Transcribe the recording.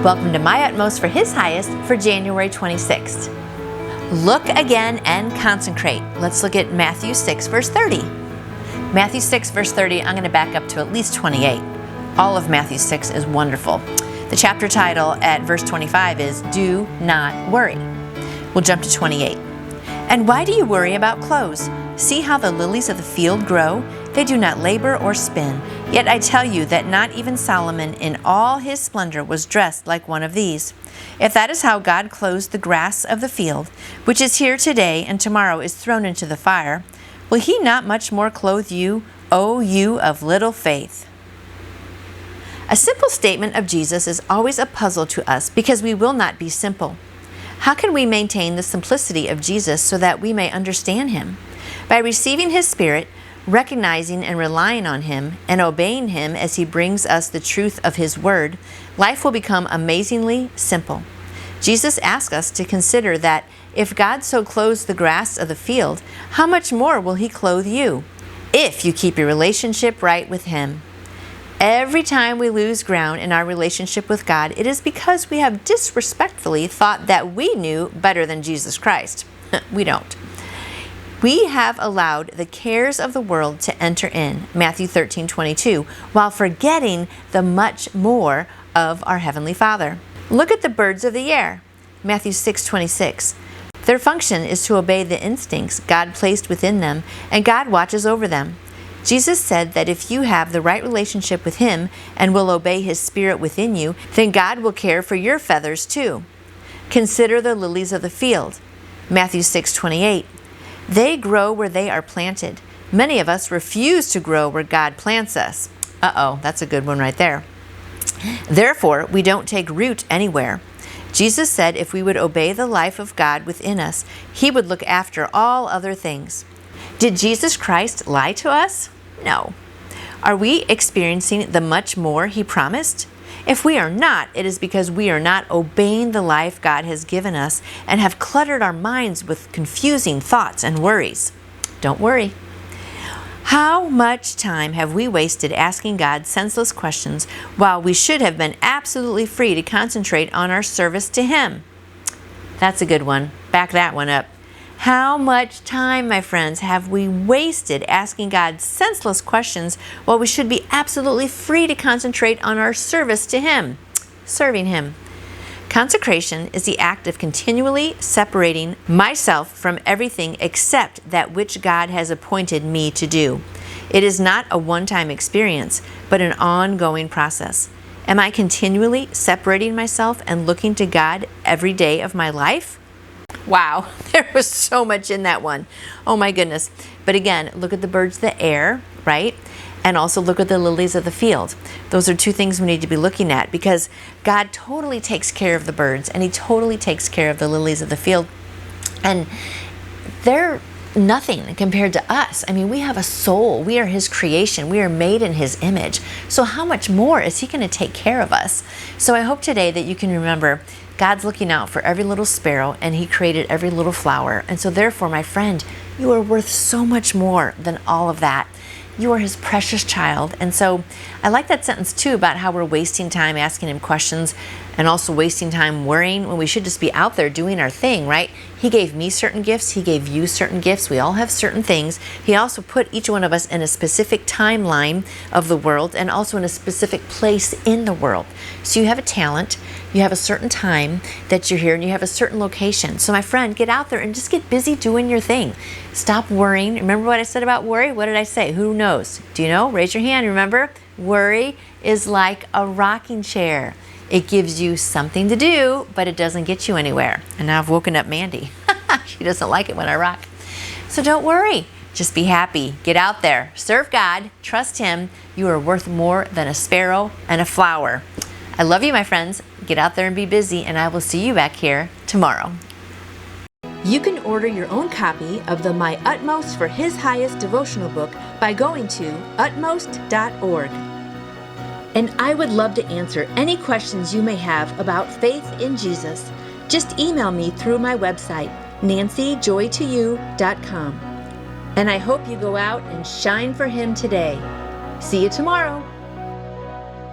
Welcome to My Utmost for His Highest for January 26th. Look again and consecrate. Let's look at Matthew 6, verse 30. Matthew 6, verse 30, I'm going to back up to at least 28. All of Matthew 6 is wonderful. The chapter title at verse 25 is Do Not Worry. We'll jump to 28. And why do you worry about clothes? See how the lilies of the field grow? They do not labor or spin. Yet I tell you that not even Solomon in all his splendor was dressed like one of these. If that is how God clothes the grass of the field, which is here today and tomorrow is thrown into the fire, will he not much more clothe you, O you of little faith? A simple statement of Jesus is always a puzzle to us because we will not be simple. How can we maintain the simplicity of Jesus so that we may understand him? By receiving his Spirit, recognizing and relying on him, and obeying him as he brings us the truth of his word, life will become amazingly simple. Jesus asks us to consider that if God so clothes the grass of the field, how much more will he clothe you, if you keep your relationship right with him? Every time we lose ground in our relationship with God, it is because we have disrespectfully thought that we knew better than Jesus Christ. We don't. We have allowed the cares of the world to enter in, Matthew 13:22, while forgetting the much more of our Heavenly Father. Look at the birds of the air, Matthew 6:26. Their function is to obey the instincts God placed within them, and God watches over them. Jesus said that if you have the right relationship with him and will obey his Spirit within you, then God will care for your feathers too. Consider the lilies of the field, Matthew 6:28. They grow where they are planted. Many of us refuse to grow where God plants us. That's a good one right there. Therefore, we don't take root anywhere. Jesus said if we would obey the life of God within us, he would look after all other things. Did Jesus Christ lie to us? No. Are we experiencing the much more he promised? If we are not, it is because we are not obeying the life God has given us and have cluttered our minds with confusing thoughts and worries. Don't worry. How much time have we wasted asking God senseless questions while we should have been absolutely free to concentrate on our service to him? That's a good one. Back that one up. How much time, my friends, have we wasted asking God senseless questions while we should be absolutely free to concentrate on our service to him, serving him? Consecration is the act of continually separating myself from everything except that which God has appointed me to do. It is not a one-time experience, but an ongoing process. Am I continually separating myself and looking to God every day of my life? Wow, there was so much in that one. Oh my goodness. But again, look at the birds of the air, right? And also look at the lilies of the field. Those are two things we need to be looking at because God totally takes care of the birds and he totally takes care of the lilies of the field. And they're nothing compared to us. I mean, we have a soul. We are his creation. We are made in his image. So how much more is he going to take care of us? So I hope today that you can remember God's looking out for every little sparrow and he created every little flower. And so therefore, my friend, you are worth so much more than all of that. You are his precious child. And so I like that sentence too about how we're wasting time asking him questions and also wasting time worrying when we should just be out there doing our thing, right? He gave me certain gifts. He gave you certain gifts. We all have certain things. He also put each one of us in a specific timeline of the world and also in a specific place in the world. So you have a talent. You have a certain time that you're here and you have a certain location. So my friend, get out there and just get busy doing your thing. Stop worrying. Remember what I said about worry? What did I say? Who knows? Do you know? Raise your hand. Remember, worry is like a rocking chair. It gives you something to do, but it doesn't get you anywhere. And now I've woken up Mandy. She doesn't like it when I rock. So don't worry. Just be happy. Get out there. Serve God. Trust him. You are worth more than a sparrow and a flower. I love you, my friends. Get out there and be busy, and I will see you back here tomorrow. You can order your own copy of the My Utmost for His Highest devotional book by going to utmost.org. And I would love to answer any questions you may have about faith in Jesus. Just email me through my website, nancyjoytoyou.com. And I hope you go out and shine for him today. See you tomorrow.